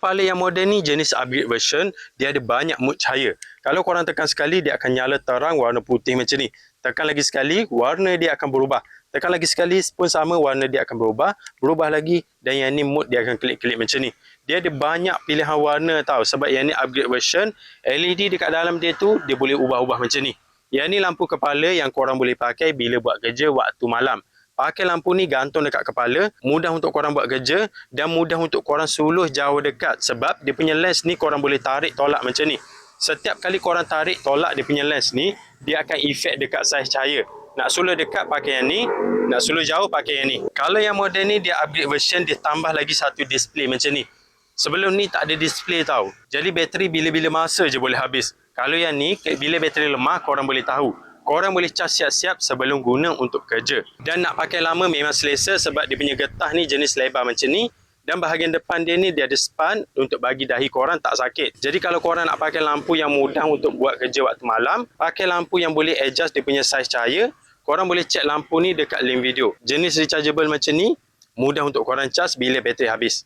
kepala yang moden ni jenis upgrade version, dia ada banyak mode cahaya. Kalau korang tekan sekali, dia akan nyala terang warna putih macam ni. Tekan lagi sekali, warna dia akan berubah. Tekan lagi sekali pun sama, warna dia akan berubah lagi, dan yang ni mode dia akan kelip-kelip macam ni. Dia ada banyak pilihan warna tau, sebab yang ni upgrade version. LED dekat dalam dia tu, dia boleh ubah-ubah macam ni. Yang ni lampu kepala yang korang boleh pakai bila buat kerja waktu malam. Pakai lampu ni gantung dekat kepala, mudah untuk korang buat kerja dan mudah untuk korang suluh jauh dekat sebab dia punya lens ni korang boleh tarik tolak macam ni. Setiap kali korang tarik tolak dia punya lens ni, dia akan efek dekat saiz cahaya. Nak suluh dekat pakai yang ni, nak suluh jauh pakai yang ni. Kalau yang model ni dia upgrade version, dia tambah lagi satu display macam ni. Sebelum ni tak ada display tau. Jadi bateri bila-bila masa je boleh habis. Kalau yang ni, bila bateri lemah korang boleh tahu. Korang boleh cas siap-siap sebelum guna untuk kerja. Dan nak pakai lama memang selesa sebab dia punya getah ni jenis lebar macam ni. Dan bahagian depan dia ni dia ada span untuk bagi dahi korang tak sakit. Jadi kalau korang nak pakai lampu yang mudah untuk buat kerja waktu malam, pakai lampu yang boleh adjust dia punya saiz cahaya. Korang boleh check lampu ni dekat link video. Jenis rechargeable macam ni, mudah untuk korang cas bila bateri habis.